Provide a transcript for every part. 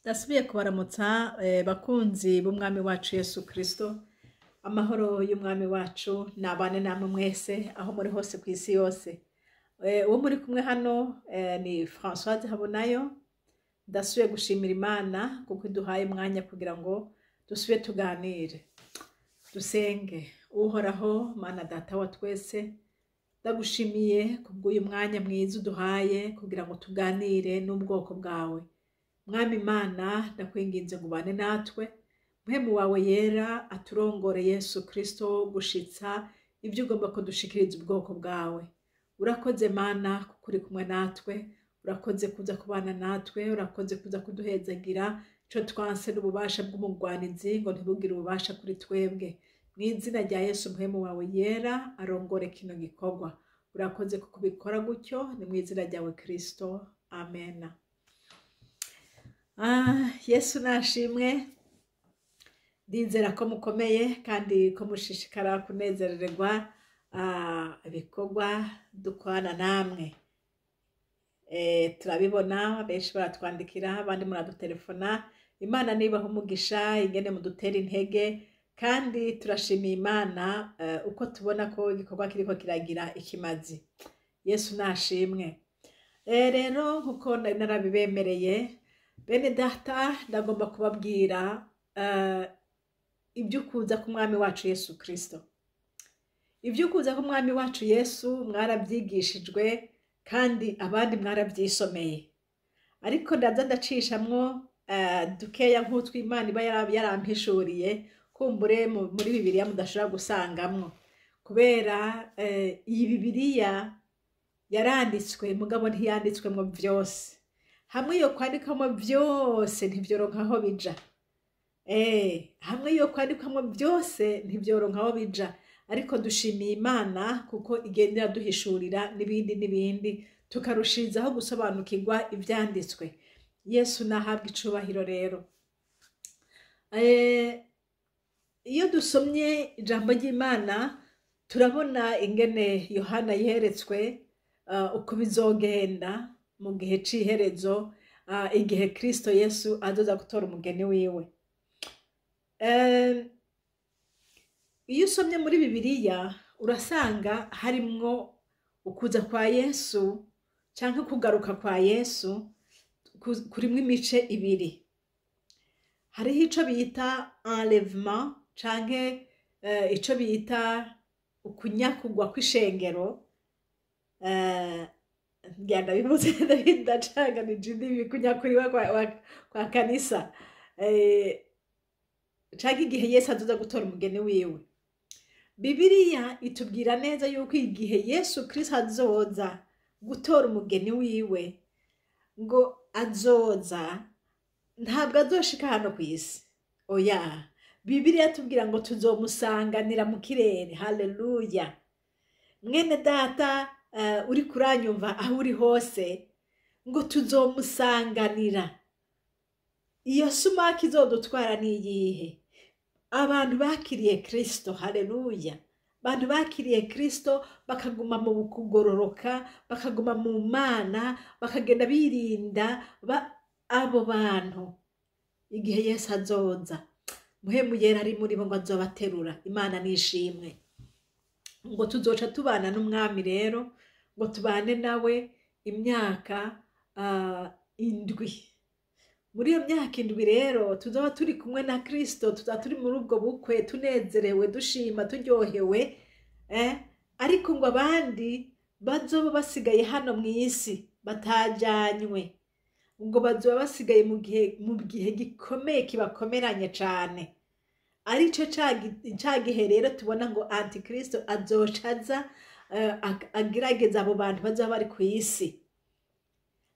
Ndasubiye kubaramutsa bakunzi b'umwami wacu Yesu Kristo. Amahoro y'umwami wacu nabane namwe mwese aho muri hose ku isi yose. Uwo muri kumwe hano ni Françoise Habonayo. Ndasubiye gushimira Imana kuko iduhaye umwanya kugira ngo dusubiye tuganire. Dusenge. Uhoraho Mana Data wa twese, ndagushimiye kubw'uyu mwanya mwiza uduhaye kugira ngo tuganire n'ubwoko bwawe. Mwami Imana, ndakwinginze ngo ubane natwe, muhemu wawe yera aturongore Yesu Kristo gushitsa ibyo ugomba ko dushikiriza ubwoko bwawe. Urakoze Mana kuko uri kumwe natwe, urakoze kuza kubana natwe, urakoze kuza kuduhezagira ico twanse n'ububasha bw'umugwanizi ngo ntibugire ububasha kuri twebwe. Mu izina rya Yesu muhemu wawe yera arongore kino gikorwa. Urakoze kuko ubikora gutyo, ni mu izina ryawe Kristo. Amen. Yesu nashimwe. Ndizera ko mukomeye kandi ko mushishikara kunezererwa ibikorwa dukwana namwe. Turabibona benshi baratwandikira, abandi muradutelefona. Imana nibaha umugisha, ingene mudutera intege, kandi turashimiye Imana uko tubona ko igikorwa kiriko kiragira ikimazi. Yesu nashimwe. Rero nkuko narabibemereye, bene data ndagomba kubabwira iby'ukuza k'umwami wacu Yesu Kristo. Iby'ukuza k'umwami wacu Yesu mwarabyigishijwe kandi abandi mwarabyisomeye, ariko ndaza ndacishamwo dukeya nk'utwo Imana iba yarampishuriye kumbure muri Bibiliya mudashobora gusangamwo, kubera iyi Bibiliya yaranditswe mugabo ntiyanditswemwo vyose. Hamwe yo kwandikamo byose ntivyoronka aho bija. Hamwe yo kwandikamo byose ntivyoronka aho bija, ariko dushimiye Imana kuko igendera duhishurira n'ibindi tukarushirizaho gusobanukirwa ivyanditswe. Yesu nahabwa icubahiro rero. Iyo dusomye ijambo ry'Imana turabona ingene Yohana yeretswe uko bizogenda mu gihe c'iherezo, igihe Kristo Yesu azoza gutora umugeni wiwe. Iyo usomye muri Bibiliya urasanga harimwo ukuza kwa Yesu canke kugaruka kwa Yesu kurimwo imice ibiri. Hariho ico bita enlèvement canke ico bita ukunyakugwa kw'ishengero. Ndabivuze ndacanganije indimi, kunyakuriwa kwa kanisa, canke igihe Yesu azoza gutora umugeni wiwe. Bibiliya itubwira neza yuko igihe Yesu Kristo azoza gutora umugeni wiwe, ngo azoza ntabwo azoshika hano kw'isi, oya. Bibiliya tubwira ngo tuzomusanganira mu kirere. Haleluya. Mwene data uri kuranyumva aho uri hose, ngo tuzomusanganira. Iyo sumaki izodutwara niyihe? Abantu bakiriye Kristo. Haleluya. Abantu bakiriye Kristo bakaguma mu kugororoka, bakaguma mu Mana, bakagenda birinda abo bantu. Igihe Yesu azoza, muhemu yera ari muri bo ngo azobaterura. Imana nishimwe. Ngo tuzoca tubana n'umwami rero, ngo tubane nawe imyaka 7. Muri iyo myaka 7 rero tuzoba turi kumwe na Kristo, tuzoba turi muri ubwo bukwe tunezerewe, dushima, turyohewe. Ariko ngo abandi bazoba basigaye hano mu isi batajanywe, ngo bazoba basigaye mu gihe gikomeye kibakomeranye cane. Arico ca gihe rero tubona ngo Antikristo azocaza agerageza abo bantu bazoba bari ku isi.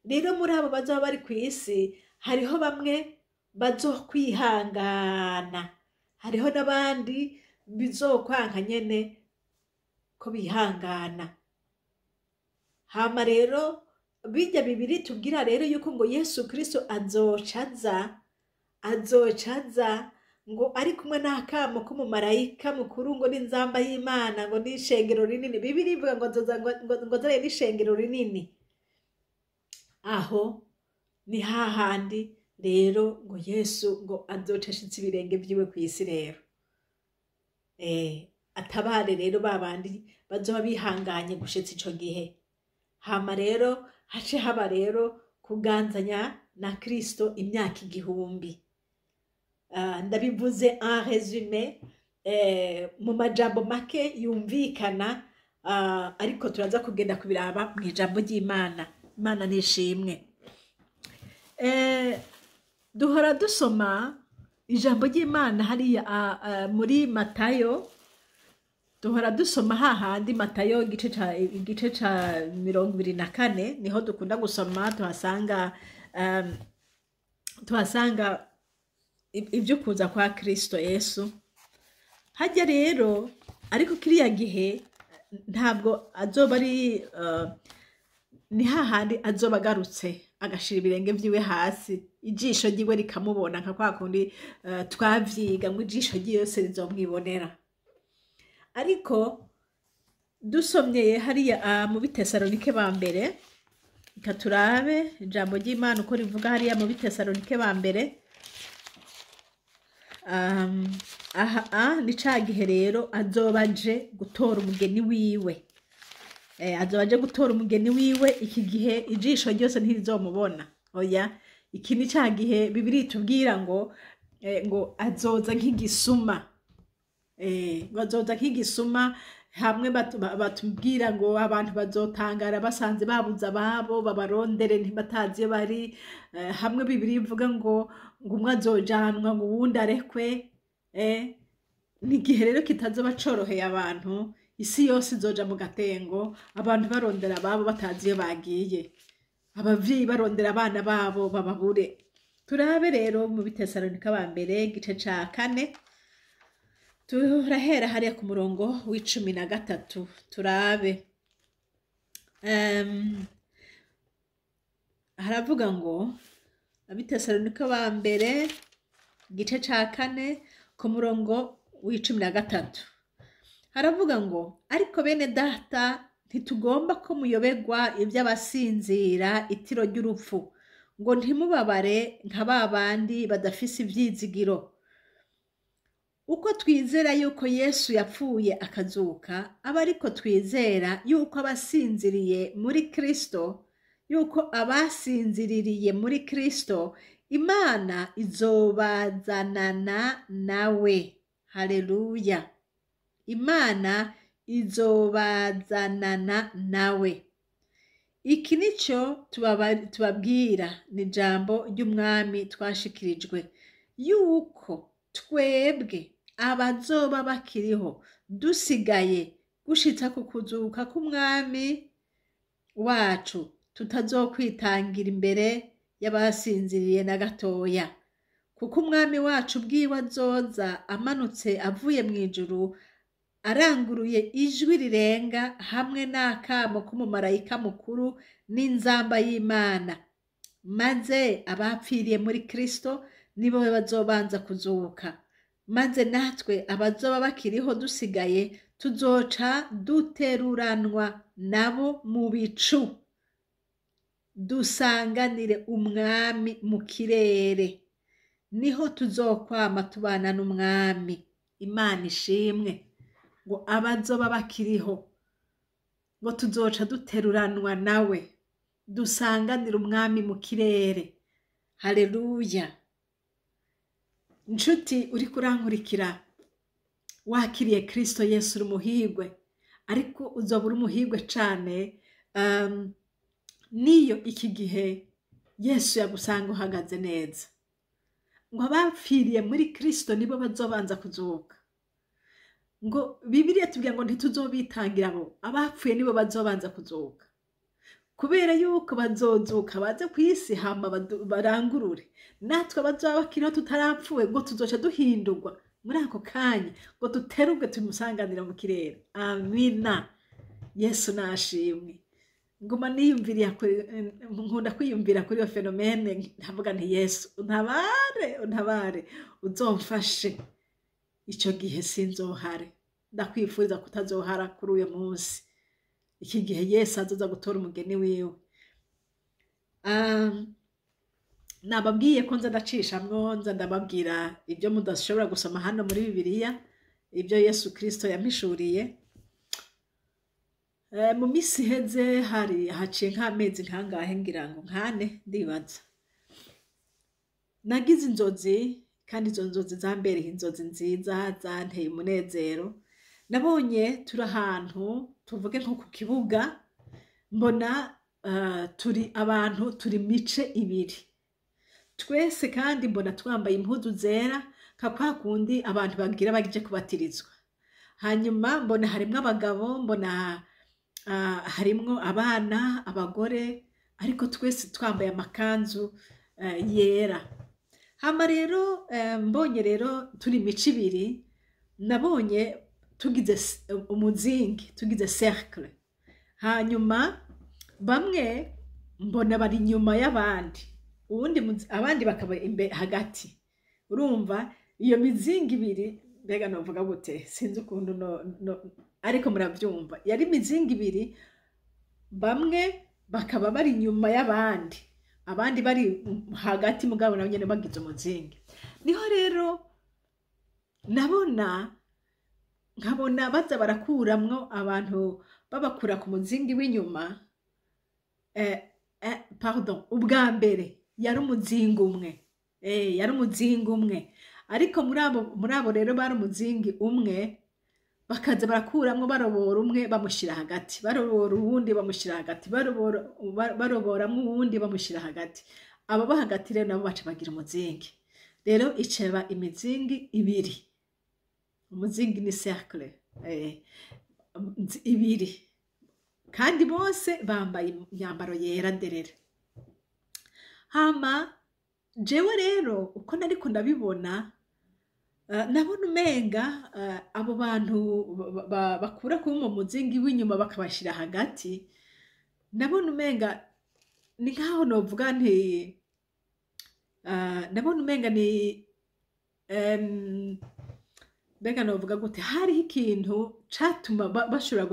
Rero muri abo bazoba bari ku isi hariho bamwe bazokwihangana, hariho n'abandi bizokwanka nyene ko bihangana. Hama rero bijya Bibiri tubwira rero yuko ngo Yesu Kristo azocaza ngo ari kumwe n'akamo k'umumarayika mukuru, ngo n'inzamba y'Imana, ngo n'ishengero rinini. Bibiri ivuga ngo azoza n'ishengero rinini. Aho ni hahandi rero ngo Yesu ngo azoca ashitse ibirenge vyiwe kw'isi rero. Atabare rero babandi bazoba bihanganye gushitsa ico gihe. Hama rero hace haba rero kuganzanya na Kristo imyaka 1000. Ndabivuze en résumé, mu majambo make yumvikana, ariko turaza kugenda kubiraba mu ijambo ry'Imana. Imana nishimwe. Duhora dusoma ijambo ry'Imana hariya muri Matayo, duhora dusoma hahandi Matayo igice ca 24 niho dukunda gusoma, tuhasanga ibyo kuza kwa Kristo Yesu. Hajya rero ariko kiriya gihe ntabwo azoba ari ni hahandi azoba agarutse agashira ibirenge vyiwe hasi, ijisho ryiwe rikamubona nka kwa kundi twavyiga ngo ijisho ryose rizomwibonera. Ariko dusomye hariya mu Bitesalonike ba mbere, reka turabe ijambo ry'Imana uko rivuga hariya mu Bitesalonike ba mbere. Ni ca gihe rero azoba aje gutora umugeni wiwe. Azoba aje gutora umugeni wiwe, iki gihe ijisho ryose ntirizomubona. Oya, iki ni ca gihe Bibiliya itubwira ngo azoza nk'igisuma. Ngo azoza nk'igisuma, hamwe batubwira ngo abantu bazotangara basanze babuze ababo babarondere ntibatazi iyo bari. Hamwe Bibiliya ivuga ngo umwe azojanwa ngo uwundi arekwe. Ni igihe rero kitazoba coroheye abantu, isi yose izoja mu gatengo, abantu barondera ababo batazi iyo bagiye, abavyeyi barondera abana babo bababure. Turabe rero mu Bitesalonika ba mbere igice ca 4, turahera hariya ku murongo w'13. Turabe haravuga ngo Abitesalonika ba mbere igice ca 4 ku murongo w'13 haravuga ngo, ariko bene data ntitugomba ko muyoberwa iby'abasinzira itiro ry'urupfu, ngo ntimubabare nka babandi badafise ivyizigiro. Uko twizera yuko Yesu yapfuye akazuka, aba ariko twizera yuko abasinziriye muri Kristo, yuko abasinziririye muri Kristo Imana izobazanana nawe. Haleluya. Imana izobazanana nawe. Iki nico tubabwira, ni ijambo ry'umwami twashikirijwe, yuko twebwe abazoba bakiriho dusigaye gushitsa ku kuzuka k'umwami wacu tutazokwitangira imbere y'abasinziriye na gatoya, kuko umwami wacu ubwiwe azoza amanutse avuye mu ijuru aranguruye ijwi rirenga hamwe n'akamo k'umumarayika mukuru n'inzamba y'Imana, maze abapfiriye muri Kristo nibo bazobanza kuzuka, maze natwe abazoba bakiriho dusigaye tuzoca duteruranwa nabo mu bicu dusanganire umwami mu kirere, niho tuzokwama tubana n'umwami. Imana ishimwe. Ngo abazoba bakiriho ngo tuzoca duteruranwa nawe dusanganire umwami mu kirere. Haleluya. Nshuti uri kurankurikira, wakiriye Kristo Yesu uri umuhigwe, ariko uzoba uri umuhigwe cane niyo iki gihe Yesu yagusanga uhagaze neza. Ngo abapfiriye muri Kristo nibo bazobanza kuzuka. Ngo Bibiliya tubwira ngo ntituzobitangira abo, abapfuye nibo bazobanza kuzuka, kubera yuko bazozuka baze kw'isi hama barangurure. Natwe abazoba bakiriho tutarapfuwe ngo tuzoca duhindurwa muri ako kanya ngo duterubwe tumusanganira mu kirere. Amina. Yesu nashimwe. Nguma niyumviriya nkunda kwiyumvira kuri iyo fenomene, ndavuga nti Yesu untabare uzomfashe ico gihe sinzohare. Ndakwifuriza kutazohara kuri uyo munsi, iki gihe Yesu azoza gutora umugeni wiwe. nababwiye ko nza ndacishamwo nza ndababwira ibyo mudashobora gusoma hano muri Bibiliya, ibyo Yesu Kristo yampishuriye. Mu minsi iheze haciye nk'amezi nkangahe ngira ngo nkane ndibaza, nagize inzozi kandi izo nzozi zambereye inzozi nziza zanteye umunezero. Nabonye turi ahantu tuvuge nko ku kibuga, mbona turi abantu turi mice ibiri twese, kandi mbona twambaye impuzu zera nka kwa kundi abantu bagira baje kubatirizwa. Hanyuma mbona harimwo abagabo, mbona harimwo abana, abagore, ariko twese twambaye amakanzu yera. Hama rero mbonye rero turi imico ibiri, nabonye tugize umuzingi, tugize cercle. Hanyuma bamwe mbona bari inyuma y'abandi, abandi bakaba hagati. Urumva iyo mizingi ibiri, mbega novuga gute, sinzi ukuntu ariko murabyumva, yari imizingi ibiri, bamwe bakaba bari inyuma y'abandi, abandi bari hagati, mugabo nabo nyene bagize umuzingi. Niho rero nkabona baza barakuramwo abantu, babakura ku muzingi w'inyuma. Pardon, ubwa mbere yari umuzingi umwe, yari umuzingi umwe, ariko muri abo rero bari umuzingi umwe, bakaza barakuramwo, barobora umwe bamushyira hagati, barobora uwundi bamushyira hagati, baroboramwo uwundi bamushyira hagati. Abo bo hagati rero nabo baca bagira umuzingi. Rero iceba imizingi ibiri, umuzingi ni cercle ibiri, kandi bose bambaye imyambaro yera derere. Hama jewe rero uko nariko ndabibona, nabona umenga abo bantu bakura kuba mu muzingi w'inyuma bakabashira hagati, nabona umenga ni nkaho novuga nti nabona umenga ni mbega novuga gute, hariho ikintu catuma bashobora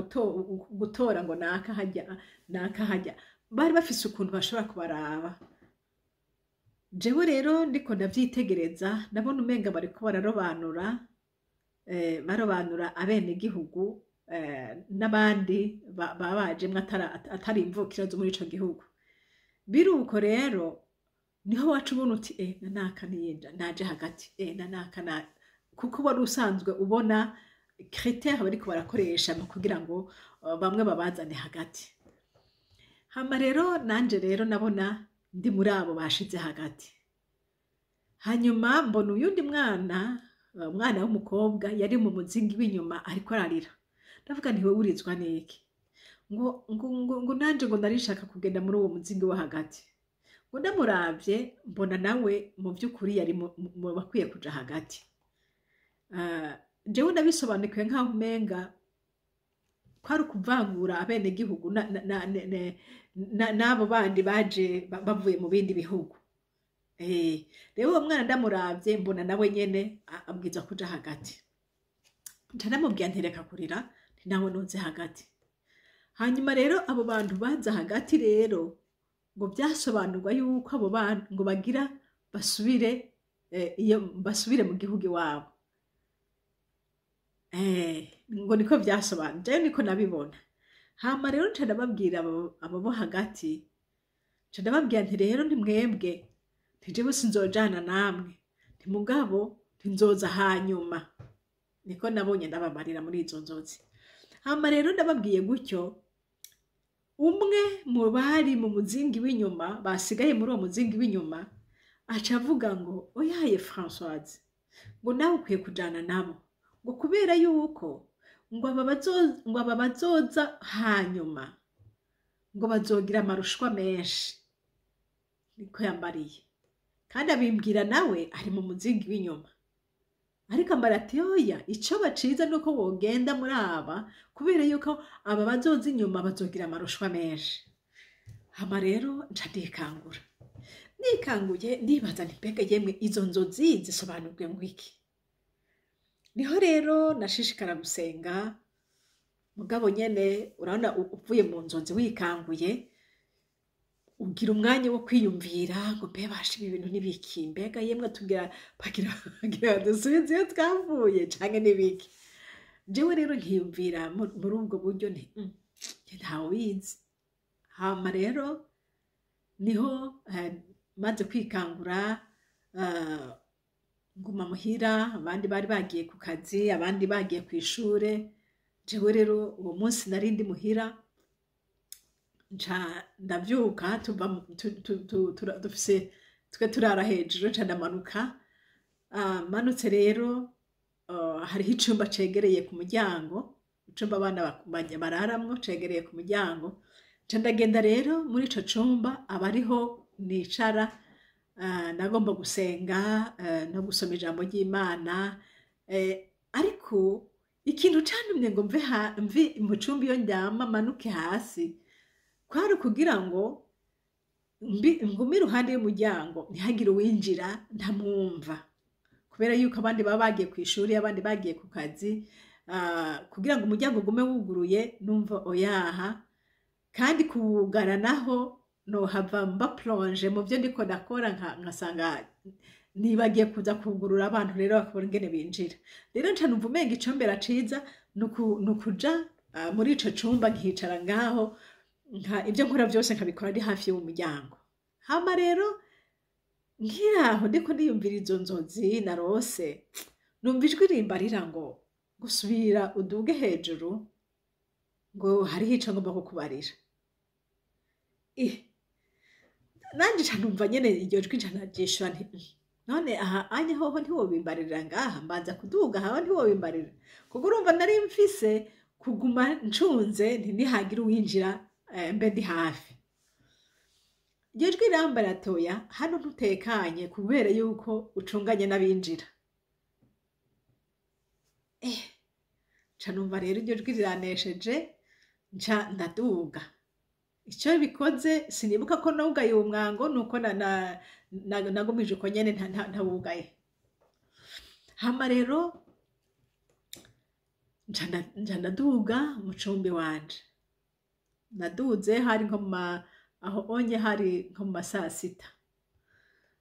gutora ngo naka hajya, bari bafise ukuntu bashobora kubaraba. Jewe rero ndiko ndavyitegereza, ndabona umenga bariko barobanura abenegihugu n'abandi babajemwo atari imvukira zo muri ico gihugu. Biruko rero niho waca ubona uti nanaka niyinja naje hagati, nanaka kuko wari usanzwe ubona critère bariko barakoresha mu kugira ngo bamwe babazane hagati. Hama rero nanje rero nabona ndi muri abo bashize hagati. Hanyuma mbona uyundi umwana w'umukobwa yari mu muzingi w'inyuma ariko ararira. Ndavuga nti wewe urizwa niki? ngo nanje ngo narishaka kugenda muri uwo muzingi wo hagati. Ngo ndamuravye mbona nawe mu by'ukuri yari mu bakwiye kuja hagati. Jewe ndabisobanukiwe nkaho umenga kwari ukuvangura abenegihugu n'abo bandi baje bavuye mu bindi bihugu. Rero uwo mwana ndamuravye mbona nawe nyene abwiza kuja hagati. Nca ndamubwira nti reka kurira, nti nawe ntuze hagati. Hanyuma rero abo bantu baza hagati rero ngo byasobanurwa yuko abo bantu ngo bagira basubire mu gihugu iwabo. Ngo niko byasobanura, niko nabibona. Hama rero nca ndababwira abo bo hagati, nca ndababwira nti rero ntimwebwe, ntijewe sinzojana namwe, ntimugabo ntinzoza hanyuma. Niko nabonye ndabamarira muri izo nzozi. Hama rero ndababwiye gutyo, umwe mu bari mu muzingi w'inyuma, basigaye muri uwo muzingi w'inyuma, aca avuga ngo oyaye Françoise, ngo nawe ukwiye kujana nabo, ngo kubera yuko ngo aba bazoza hanyuma ngo bazogira amarushwa menshi. Niko yambariye, kandi abimbwira nawe ari mu muzingi w'inyuma. Ariko ambara ati oya, ico baciza nuko wogenda muri aba, kubera yuko aba bazoza inyuma bazogira amarushwa menshi. Hama rero nca ndikangura, nikanguye ndibaza nti mbega yemwe izo nzozi zisobanurwe ngwiki. Niho rero nashishikara gusenga, mugabo nyene urabona uvuye mu nzozi wikanguye, ugira umwanya wo kwiyumvira ngo mbe basha ibi bintu n'ibiki, mbega yemwe bagira dusubize iyo twavuye canke n'ibiki. Jewe rero nkiyumvira muri ubwo buryo nti ntawubizi. Hama rero niho maze kwikangura, nguma muhira, abandi bari bagiye ku kazi, abandi bagiye ku ishure. Jewe rero uwo munsi nari ndi muhira, ndavyuka dufise twe turara hejuru, nca ndamanuka. Manutse rero hariho icumba cegereye ku muryango, icumba abana bararamwo cegereye ku muryango. Nca ndagenda rero muri ico cumba aba ariho nicara, nagomba gusenga no gusoma ijambo ry'Imana. Ariko ikintu cantumye ngo mve mu cumba iyo ndyama manuke hasi, kwari kugira ngo ngume iruhande y'umuryango ntihagire uwinjira ntamwumva, kubera yuko abandi baba bagiye ku ishuri, abandi bagiye ku kazi, kugira ngo umuryango ugume wuguruye numva oyaha. Kandi kuwugara naho nohava mba plonge mu byo ndiko ndakora, nkasanga nibagiye kuza kugurura abantu rero bakabona ingene binjira. Rero nca numva umenga icombera ciza nukuja muri ico cumba nkicara ngaho, ibyo nkora byose nkabikora ndi hafi y'umuryango. Hama rero nkiraho ndiko ndiyumvira izo nzozi narose, numva ijwi rimbarira ngo gusubira uduge hejuru, ngo hariho ico ngomba kukubarira. Nanje nca numva nyene iryo jwi nca naryishura nti none aha anye hoho ntiwobimbarira ngaha, mbanza kuduga haho ntiwobimbarira. Kuko urumva nari mfise kuguma ncunze ntihagire uwinjira mbe ndi hafi. Iryo jwi rirambara toya, hano ntutekanye kubera yuko ucunganye n'abinjira. Nca numva rero iryo jwi riranesheje, nca ndaduga. Ico bikoze sinibuka ko nawugaye uwo mwango, nuko nagumije uko nyene ntawugaye. Hama rero nca ndaduga mu cumbi wanje. Naduze hari nko aho onye hari nko mu saa sita.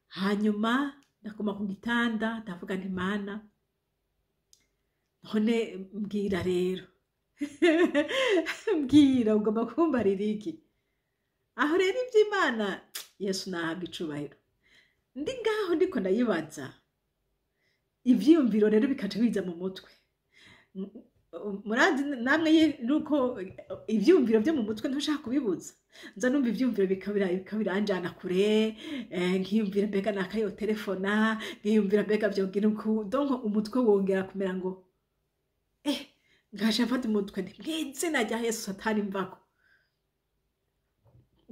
Hanyuma ndakoma ku gitanda ndavuga nti Mana, none mbwira rero mbwira ugomba kumbarira iki? Aho rero ivy'Imana Yesu nahabwa icubahiro. Ndi ngaho ndiko ndayibaza, ivyiyumviro rero bikaca biza mu mutwe. Murazi namwe nuko ivyumviro byo mu mutwe ntushaka kubibuza. Nza numva ivyumviro bikabiranjana kure, nkiyumvira mbega nakayo telefona, nkiyumvira mbega vyogira uku, donc umutwe wongera kumera ngo ngasha mfata umutwe nti mw'izina rya Yesu Satani mvako.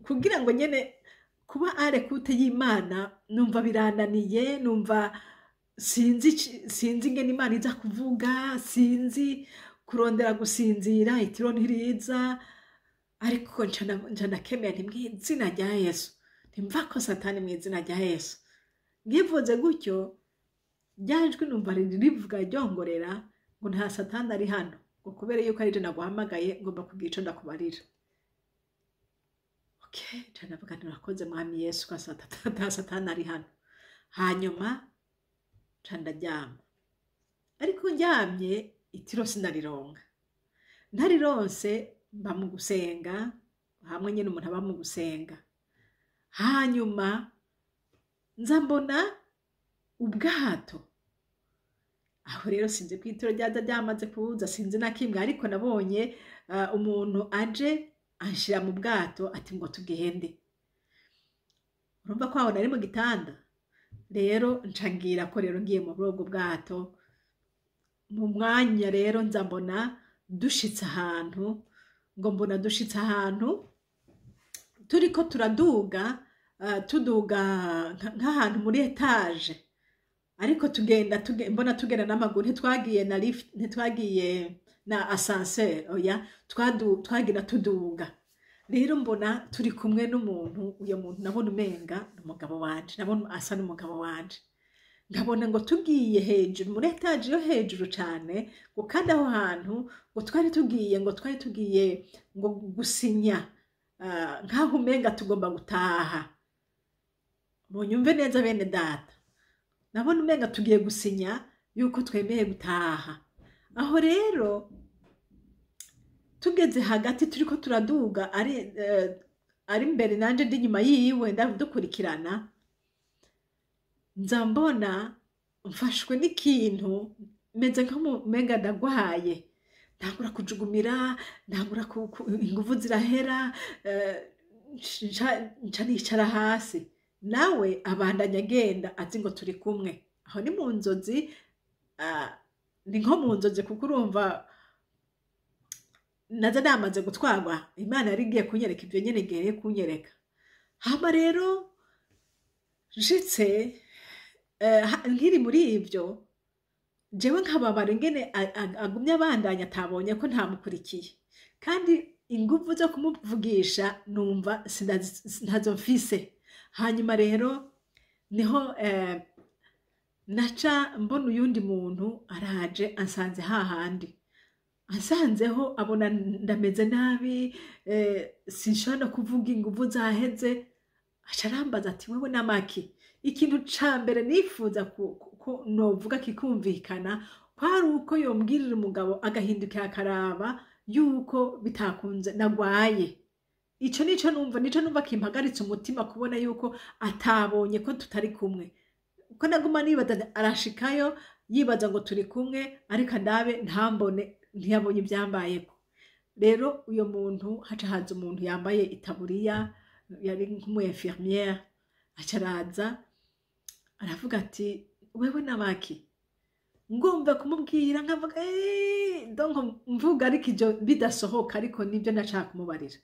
Kugira ngo nyene kuba arekute y'Imana numva birananiye, numva sinzi ingene Imana iza kuvuga, sinzi kurondera gusinzira, itiro ntiriza. Ariko nca ndakemera nti mw'izina rya Yesu ntimvako Satani, mw'izina rya Yesu. Ngivuze gutyo ryajwi numva rivuga ryongorera ngo nta Satani ari hano, ngo kubera yuko ari je naguhamagaye ngomba kugira ico ndakubarira. Okay, nca ndavuga nti urakoze Mwami Yesu ko nta Satani ari hano. Hanyuma nca ndaryama. Ariko ndyamye itiro sinarironka. Ntarironse mba mu gusenga, hamwe nyene umuntu aba mu gusenga. Hanyuma nza mbona ubwato. Aho rero sinzi ko itiro ryaza ryamaze kuza, sinzi na kimwe, ariko nabonye umuntu aje anshira mu bwato ati ngo tugende. Urumva ko aho nari mu gitanda. Rero ncangira ko rero ngiye mu bwo bwato. Mu mwanya rero nza mbona dushitse ahantu, ngo mbona dushitse ahantu turiko turaduga, tuduga nk'ahantu muri etage. Ariko mbona tugenda n'amaguru, ntitwagiye na lift, ntitwagiye na ascenseur, oya twagira tuduga. Rero mbona turi kumwe n'umuntu, uyo muntu nabona umenga n'umugabo wanje, nabona asa n'umugabo wanje. Nkabona ngo tugiye hejuru muri etage yo hejuru cane, ngo kandi aho hantu ngo twari tugiye ngo gusinya nkaho umenga tugomba gutaha. Munyumve neza bene data, nabona umenga tugiye gusinya yuko twemeye gutaha. Aho rero tugeze hagati turiko turaduga, ari mbere nanje ndi nyuma yiwe ndadukurikirana, nza mbona mfashwe n'ikintu meze nk'umenga ndagwaye, ntangura kujugumira, ntangura inguvu zirahera, nca nicara hasi. Nawe abandanya agenda azi ngo turi kumwe. Aho ni mu nzozi, ni nko mu nzozi kuko urumva naza namaze gutwarwa, Imana yari igiye kunyereka ibyo nyene igiye kunyereka. Hama rero nshitse nkiri muri ibyo, jewe nkababara ingene agumye abandanya, atabonye ko ntamukurikiye, kandi inguvu zo kumuvugisha numva ntazo mfise. Hanyuma rero niho naca mbona uyundi muntu araje ansanze hahandi, ansanzeho abona ndameze nabi, sinshobora kuvuga, inguvu zaheze. Aca arambaza ati wewe namaki? Ikintu ca mbere nifuza ko novuga kikumvikana kwari uko yombwirira umugabo agahindukira akaraba yuko bitakunze nagwaye. Ico nico numva kimpagaritse umutima, kubona yuko atabonye ko tutari kumwe. Ko naguma nibaza arashikayo yibaza ngo turi kumwe, ariko ndabe ntambone, ntiyabonye ibyambayeko. Rero uyo muntu haca haza umuntu yambaye itaburiya, yari nk'umu infirmière, aca araza aravuga ati wewe nabaki? Ngomba kumubwira nkavuga donc mvuga ariko ivyo bidasohoka, ariko nibyo nashaka kumubarira.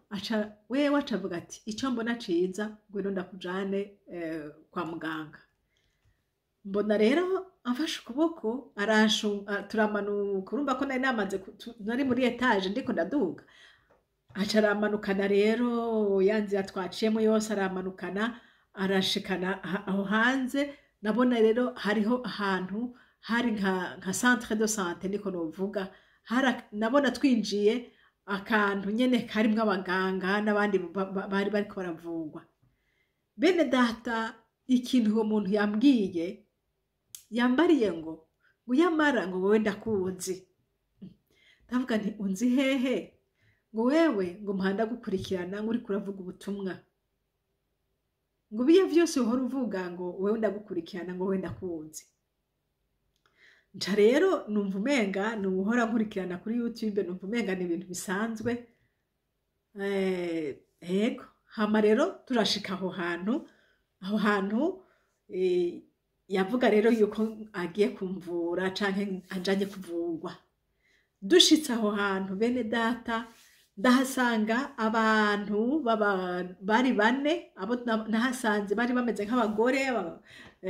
Aca wewe acavuga ati icyo mbona ciza ngwino ndakujane kwa muganga. Mbona rero amfashe ukuboko turamanuka, urumva ko nari muri etage ndiko ndaduga. Aca aramanukana rero, yanzira twaciyemo yose aramanukana, arashikana aho hanze. Nabona rero hariho ahantu hari nka centre de santé niko novuga, nabona twinjiye akantu nyene karimwo abaganga n'abandi bari bariko baravugwa. Bene data, ikintu uwo muntu yambariye ngo yamara ngo wowe ndakuzi. Ndavuga nti unzi hehe? Ngo wewe ngo mpanda gukurikirana nguri kuravuga ubutumwa, ngo biye vyose uhora uvuga ngo wewe ndagukurikirana, ngo wewe ndakuzi. Nca rero numva umenga nuhora nkurikirana kuri YouTube, numva umenga ni ibintu bisanzwe. Yego. Hama rero turashika aho hantu yavuga rero yuko agiye kumvura canke anjanye kuvugwa. Dushitse aho hantu bene data, ndahasanga abantu bari bane, abo nahasanze bari bameze nk'abagore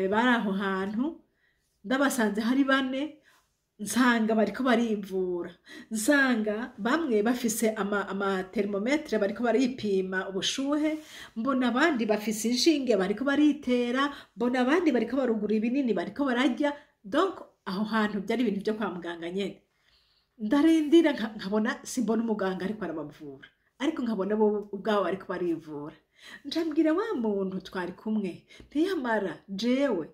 bari aho hantu. Ndabasanze hari bane, nsanga bariko barivura, nsanga bamwe bafise ama thermometre bariko baripima ubushuhe, mbona abandi bafise inshinge bariko baritera, mbona abandi bariko barugura ibinini bariko bararya. Donc aho hantu byari ibintu byo kwa muganga nyene. Ndarindira nkabona simbona umuganga ariko arabavura, ariko nkabona bo ubwabo bariko barivura. Njambwira wa muntu twari kumwe, ntiyamara jewe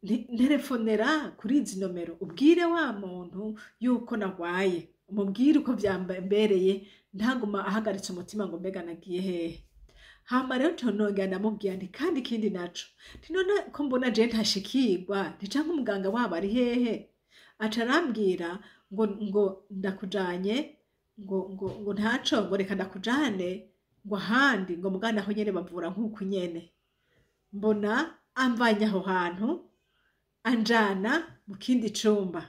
nterefonera kuri izi nomero, ubwire wa muntu yuko nagwaye, umubwire uko vyambereye, ntaguma ahagaritse umutima ngo mbega nagiye hehe. Hama rero ntonongera ndamubwira nti kandi ikindi naco none ko mbona je ntashikirwa, nticanke umuganga wabo ari hehe? Aca arambwira ngo ndakujanye, ngo ntaco, ngo reka ndakujane ngo ahandi, ngo mugana aho nyene bavura nk'uko nyene. Mbona amvanye aho hantu anjana mu kindi cumba.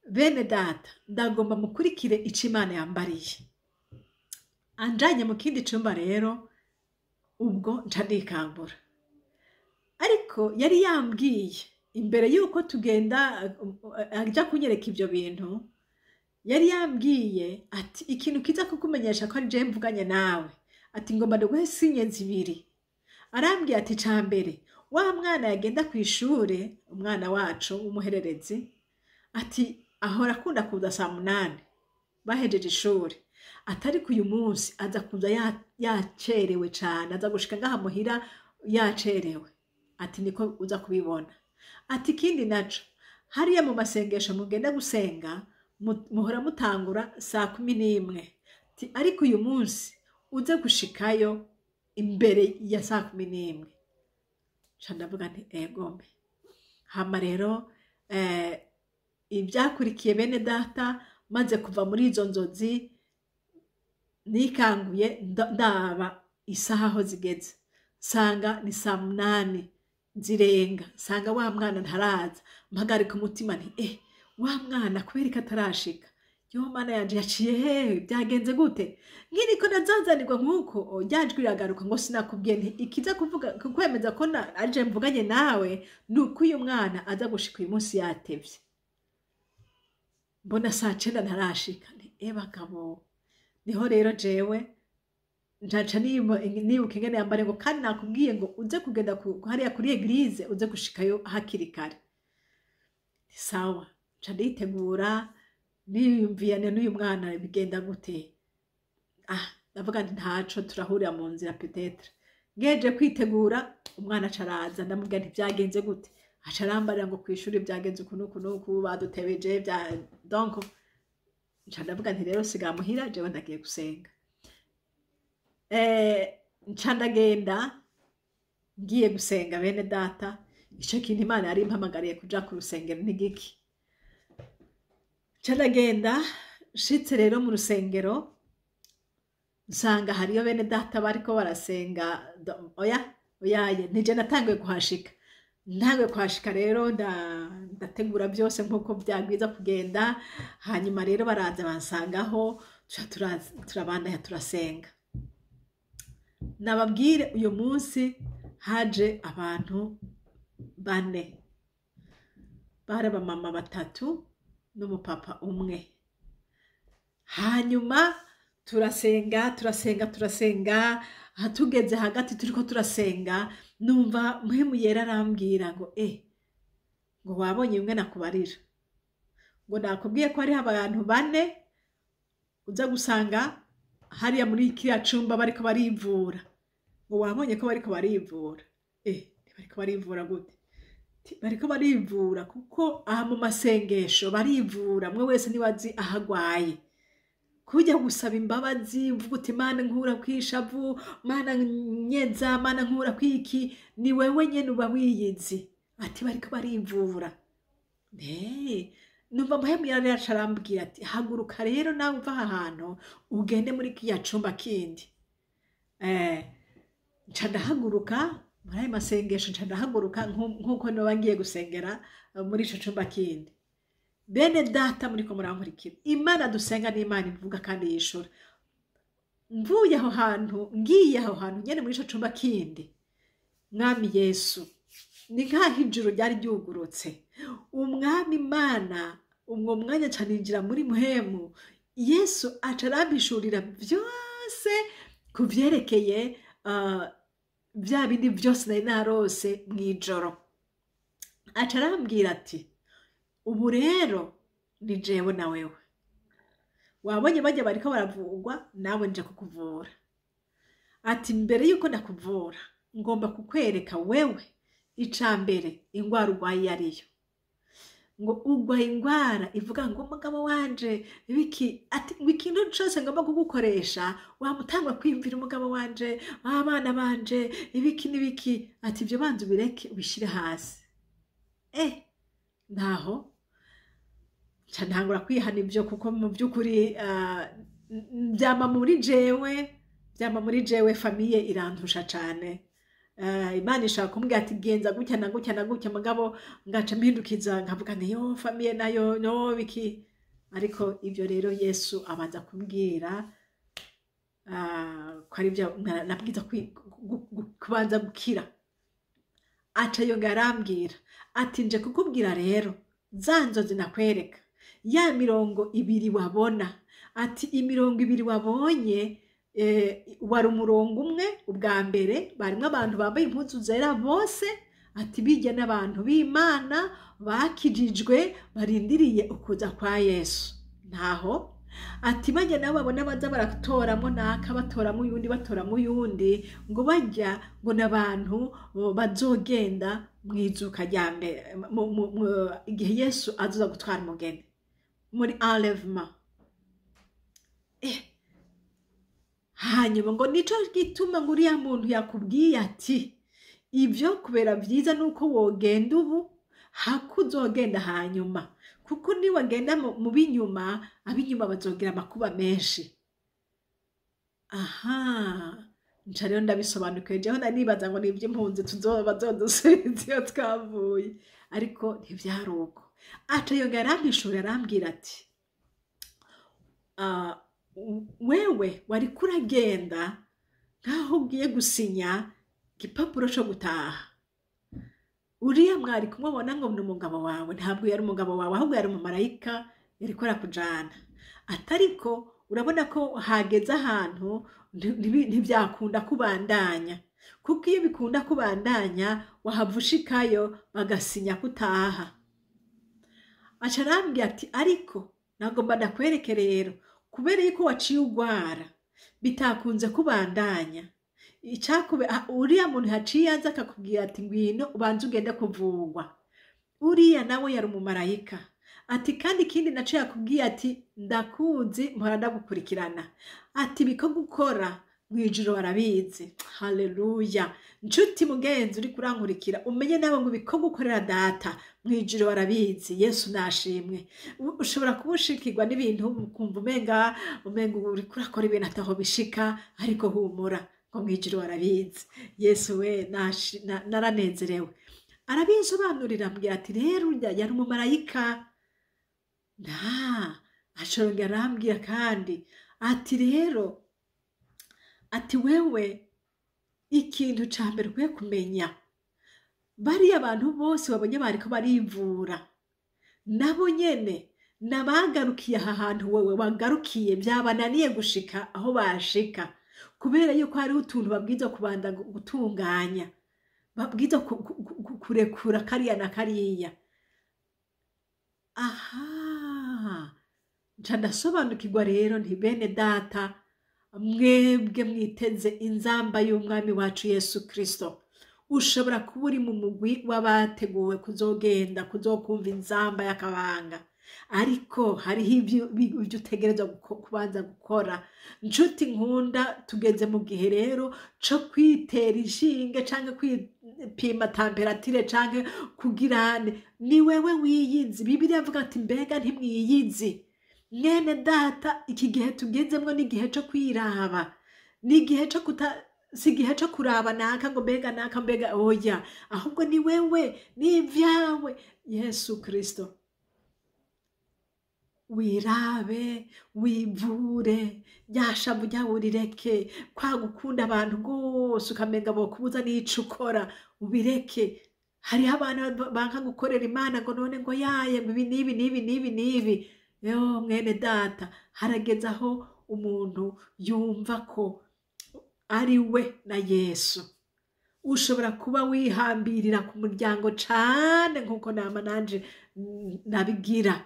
Bene data, ndagomba mukurikire ico Imana yambariye. Anjanye mu kindi cumba rero, ubwo nca ndikangura. Ariko yari yambwiye imbere yuko tugenda aja kunyereka ivyo bintu, yari yambwiye ati ikintu kiza kukumenyesha ko ari je mvuganye nawe, ati ngomba ndaguhe sinye zibiri. Arambwiye ati ca mbere, wa mwana yagenda kw'ishure, umwana wacu w'umuhererezi, ati ahora akunda kuza saa 8 bahejeje ishuri, atari ku uyu munsi aza kuza yacerewe cyane, aza gushika ngaha muhira yacerewe. Ati niko uza kubibona. Ati ikindi naco hariya mu masengesho mugenda gusenga muhora mutangura saa 11. Ariko uyu munsi uze gushikayo imbere ya saa 11. Ndavuga nti egombe. Hama rero ibyakurikiye bene data, maze kuva muri izo nzozi nikanguye ndaba isaha aho zigeze, sanga ni saa 8 zirenga, sanga wa mwana ntaraza. Mpagarika umutima nti wa mwana kubera ko atarashika, yo mana yanje yaciye hehe, byagenze gute? Ngiriko ndazanzanirwa nkuko ryajwi iragaruka ngo sinakubwiye nti ikiza kuvuga kwemeza ko aje mvuganye nawe nuko uyu mwana aza gushika uyu munsi yatevye. Mbona saa 9 ntarashika, nti bagabo. Niho rero jewe njaca nibuka ingene yambare ngo kandi nakubwiye ngo uze kugenda hariya kuri eglise uze gushikayo hakiri kare. Sawa, nca nditegura niyumviyane n'uyu mwana bigenda gute. Ndavuga nti ntaco turahurira mu nzira peut-être. Ngeje kwitegura umwana acaraza, ndamubwira nti byagenze gute. Aca arambarira ngo kwishuri byagenze uku badutebeje donc nca ndavuga nti rero siga muhira jewe ndagiye gusenga. Nca ndagenda ngiye gusenga bene data. Ico kintu Imana yari impamagariye kuja ku rusengero ni giki. Nca ndagenda shitse rero mu rusengero nsanga hariyo bene data bariko barasenga. Oyaye nije natanguye kuhashika. Ntanguye kuhashika rero ndategura byose nkuko byagwiza kugenda. Hanyuma rero baraza bansangaho turabandanya turasenga. Nababwire uyu munsi haje abantu 4. Bari abamama 3 n'umupapa 1. Hanyuma turasenga. Hatugeze hagati turiko turasenga, numva muhemu yera arambwira ngo ngo wabonye umwe nakubarira, ngo nakubwiye ko ari abantu 4 uza gusanga hariya muri kiriya cumba bariko barivura. Ngo wabonye ko bariko barivura. Bariko barivura gute? Bariko barivura kuko aha mu masengesho barivura, mwe wese niwazi ahagwaye. Kujya gusaba imbabazi uvuga uti Mana nkura kwishavu, Mana nyeza, Mana nkura kwiki, ni wewe nyene uba wiyizi. Ati bariko barivura. Numva muhemu yari arambwira ati haguruka rero nawe uva aha hantu ugende muri kiya cumba kindi. Nca ndahaguruka muri ayo masengesho, nca ndahaguruka nkuko noba ngiye gusengera muri ico cumba kindi. Bene data muriko murankurikira, Imana dusenga ni Imana ivuga kandi yishura. Mvuye aho hantu, ngiye aho hantu nyene muri ico cumba kindi, Mwami Yesu ni nkaho ijuru ryari ryugurutse. Umwami Imana umwo mwanya caninjira muri muhemu, Yesu aca arambishurira byose kuvyerekeye bya bindi byose nari narose mwijoro. Aca arambwira ati ubu rero ni jewe na wewe. Wabonye bajya bariko baravugwa, nawe nje kukuvura. Ati mbere yuko ndakuvura ngomba kukwereka wewe icambere ingwara urwaye ariyo. Ngo ugwaye ingwara ivuga ngo mugabo wanje ibiki, ati ikintu cyose ngomba kugukoresha wamutangwa kwimvira umugabo wanje, abana banje ibiki nibiki. Ati ibyo banze ubireke ubishire hasi. Naho ntangura kwihana ibyo kuko mu byukuri byama muri jewe famiye irantusha cyane. Imana ishaka kumbwira ati genza gutya na gutya na gutya, mugabo ngaca mpindukiza nkavuga nti yo famiye nayo no biki. Ariko ibyo rero Yesu abanza kumbwira ko ari byo nabwiza kubanza gukira. Aca yo garambwira ati nje kukubwira rero za nzozi nakwereka, ya 200 wabona. Ati 200 wabonye wari umurongo umwe. Ubwa mbere barimo abantu bambaye impuzu zera bose. Ati bijya n'abantu b'Imana bakijijwe barindiriye ukuza kwa Yesu. Naho ati bajya nabo babona baza baratoramo naka batoramo uyundi batoramo uyundi ngo bajya ngo n'abantu bazogenda mwizuka rya mbere igihe Yesu azoza gutwara umugeni muri enlèvement. Hanyuma ngo nico gituma ngo uriya muntu yakubwiye ati ibyo kubera byiza nuko wogenda ubu hakuzogenda hanyuma, kuko niwagenda mu binyuma abinyuma bazogira amakuba menshi. Nca rero ndabisobanukiwe jewe nibaza ngo nibyo impunzi bazodusubiza iyo twavuye, ariko ntivyari uko. Aca yongera arampishura arambwira ati wewe wari kuragenda nkaho ugiye gusinya igipapuro cyo gutaha. Uriya mwari kumubona ngo ni umugabo wawe, ntabwo yari umugabo wawe ahubwo yari umumarayika yari kora kujana. Atariko urabona ko hageze ahantu ntibyakunda kubandanya, kuko iyo bikunda kubandanya wahavushikayo bagasinya kutaha. Aca arambwira ati ariko nagomba ndakwereke rero, kubera yuko waciye ugwara bitakunze kubandanya, uriya muntu haciye aza akakubwira ati ngwino ubanze ugende kuvugwa. Uriya nawe yari umumarayika. Ati kandi ikindi naco yakubwiye ati ndakuzi mpora ndagukurikirana, ati biko gukora mwijuru warabizi. Haleluya. Nshuti mugenzi uri kurankurikira, umenye nawe ngo biko gukorera data mwijuru warabizi. Yesu nashimwe. Ushobora kubushikirwa n'ibintu kumva umenga uri kurakora ibintu ataho bishika, ariko humura ngo mwijuru warabizi. Yesu we naranezerewe. Arabisobanurira ambwira ati rero yari umumarayika. Ashobora arambwira kandi ati rero ati wewe ikintu ca mbere ukwiye kumenya, bariya abantu bose babonye bariko barivura nabo nyene nabagarukiye aha hantu wewe wagarukiye, byabananiye gushika aho bashika, kubera yuko hari utuntu babwiza kubanza gutunganya, babwiza kurekura kariya na kariya. Nca ndasobanukirwa rero nti bene data, mwebwe mwiteze inzamba y'umwami wacu Yesu Kristo. Ushobora kuba uri mu mugwi w'abateguwe kuzogenda kuzokumva inzamba y'akabanga, ariko hariho ibyo utegerezwa kubanza gukora. Nshuti nkunda, tugeze mu gihe rero co kwitera inshinge canke kwipima temperature canke kugirane. Ni wewe wiyizi. Bibiliya avuga ati mbega ntimwiyizi? Mwene data, iki gihe tugezemwo ni igihe co kwiraba, ni igihe co si igihe co kuraba naka ngo mbega naka mbega oya, ahubwo ni wewe n'ivyawe. Yesu Kristo, wirabe wivure, ryashavu ryawe urireke, kwa gukunda abantu rwose ukamenga bokubuza n'ico ukora ubireke. Hariho abantu banka gukorera Imana ngo none ngo yaye ibi n'ibi. Yo mwene data, harageze aho umuntu yumva ko ari we na Yesu. Ushobora kuba wihambirira ku muryango cane nkuko nama nanje nabigira.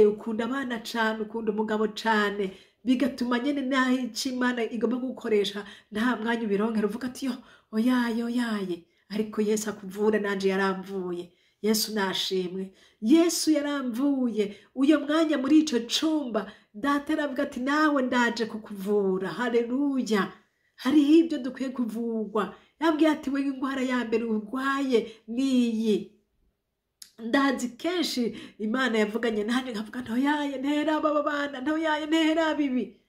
Ukunda abana cane, ukunda umugabo cane, bigatuma nyene naho Imana igomba gukoresha nta mwanya ubironkera, uvuga ati yo oyaye. Ariko Yesu akuvura, nanje yaramvuye. Yesu nashimwe. Yesu yaramvuye. Uyo mwanya muri ico cumba data aravuga ati nawe ndaje kukuvura. Haleluya. Hariho ibyo dukwiye kuvugwa. Yabwiye ati we ingwara ya mbere urwaye niyi. Ndazi kenshi Imana yavuganye nanje nkavuga ntoyaye ntera aba bana, ntoyaye ntera bibi.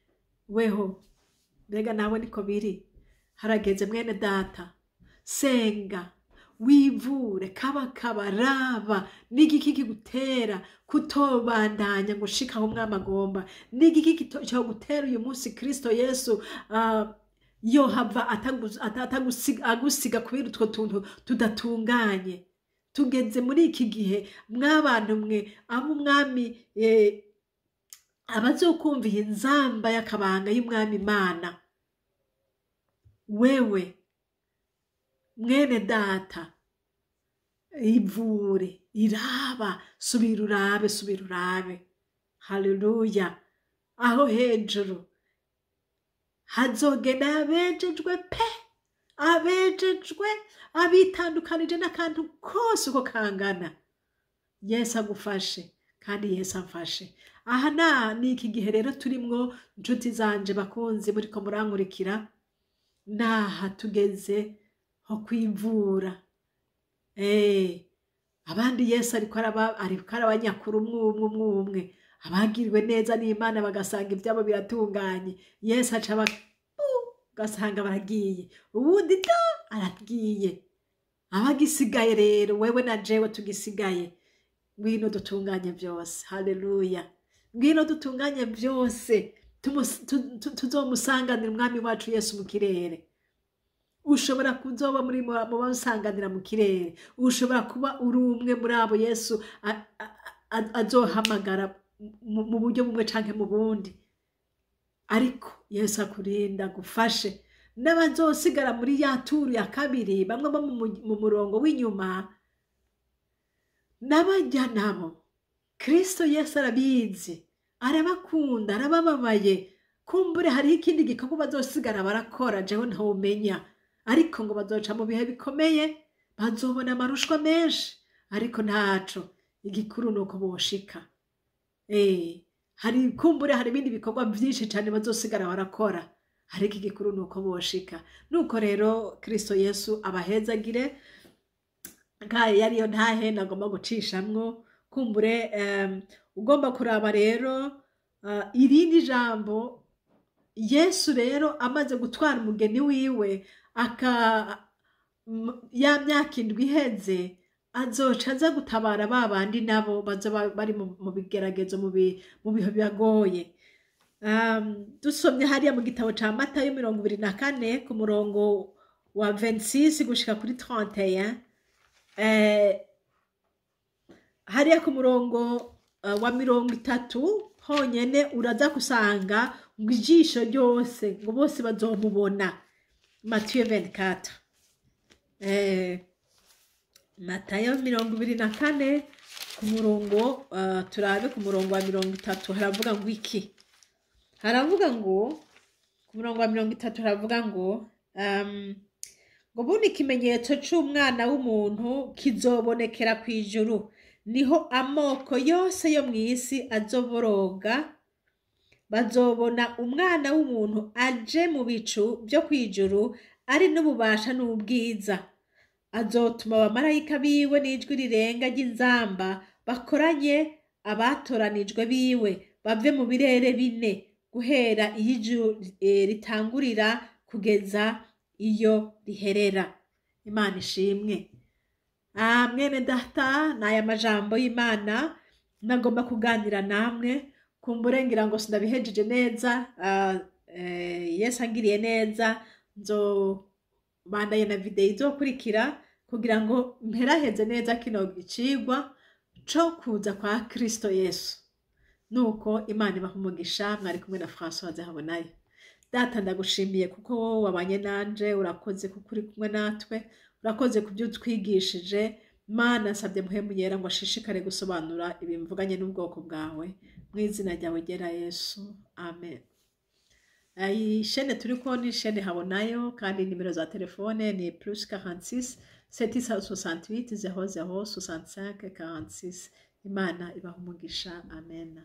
Weho mbega nawe niko biri. Harageze mwene data, senga wivure, kaba raba n'igiki kigutera kutobandanya ngo shika aho umwami agomba. N'igiki cyo gutera uyu munsi Kristo Yesu yohava agusiga kubera utwo tuntu tudatunganye. Tugeze muri iki gihe mwabantu mwe abo umwami abazokumva inzamba y'akabanga y'umwami Imana. Wewe mwene data, ivure, iraba, subira urabe. Haleluya. aho hejuru hazogenda abejejwe pe, abejejwe, abitandukanije n'akantu kose uko kangana. Yesu agufashe kandi Yesu amfashe. Aha ni iki gihe rero turimwo nshuti zanje bakunzi muriko murankurikira, naha tugeze ho kwimvura. Abandi Yesu ariko arabanyakura umwe abagiriwe neza n'Imana bagasanga ibyabo biratunganye. Yesu aca gasanga baragiye, ubundi aragiye. Abagisigaye rero wewe na jewe tugisigaye, ngwino dutunganye byose. Haleluya, ngwino dutunganye byose, tuzomusanganira umwami wacu Yesu mu kirere. Ushobora kuzoba muri mu bamusanganira mu kirere, ushobora kuba uri umwe muri abo Yesu azohamagara mu buryo bumwe canke mu bundi. Ariko Yesu akurinda gufashe. N'abazosigara muri ya turu ya kabiri, bamwe bo mu murongo w'inyuma, n'abajya nabo Kristo Yesu arabizi, arabakunda, arabababaye. Kumbure hariho ikindi gikorwa bazosigara barakora jewe ntawumenya, ariko ngo bazoca mu bihe bikomeye, bazobona amarushwa menshi, ariko ntaco. Igikuru nuko boshika. Hari kumbure hari ibindi bikorwa byinshi cyane bazosigara barakora, ariko igikuru nuko boshika. Nuko rero Kristo Yesu abahezagire. Ngaye yariyo ntahe nagomba gucishamwo. Kumbure ugomba kuraba rero irindi jambo. Yesu rero amaze gutwara umugeni wiwe ya myaka indwi iheze, azoca aza gutabara babandi nabo bazoba bari mu bigeragezo, mu bihe bibagoye. Dusomye hariya mu gitabo ca Matayo 24 ku murongo wa 26 gushika kuri 31, hariya ku murongo wa 30 honyene uraza kusanga ngo ijisho ryose ngo bose bazomubona. Matayo 24, Matayo 24 ku murongo turabe ku murongo wa 30 haravuga ngo iki? Haravuga ngo ku murongo wa 30 haravuga ngo bundi ikimenyetso c'umwana w'umuntu kizobonekera kw'ijuru, niho amoko yose yo mw'isi azoboroga, bazobona umwana w'umuntu aje mu bicu byo kw'ijuru ari n'ububasha n'ubwiza. Azotuma abamarayika biwe n'ijwi rirenga ry'inzamba bakoranye abatoranijwe biwe bave mu birere bine, guhera iyo ijuru ritangurira kugeza iyo riherera. Imana ishimwe. Mwene data, naya majambo y'Imana nagomba kuganira namwe. Kumbure ngira ngo sindabihejeje neza. Yesu angiriye neza, nzobandaye na video izokurikira kugira ngo mperaheze neza kino gicigwa co kuza kwa Kristo Yesu. Nuko Imana ibaha umugisha. Mwari kumwe na Françoise Habonayo. Data ndagushimiye kuko wowe wabanye nanje, urakoze kuko uri kumwe natwe, urakoze kubyo twigishije. Mana nsabye muhemu yera ngo ashishikare gusobanura ibimvuganye n'ubwoko bwawe, mu izina ryawe ryera Yesu, amen. Iyi chaîne turi ko ni chaîne Habonayo, kandi nimero za telefone ni +46 768 00 65 46. Imana ibaha umugisha, amen.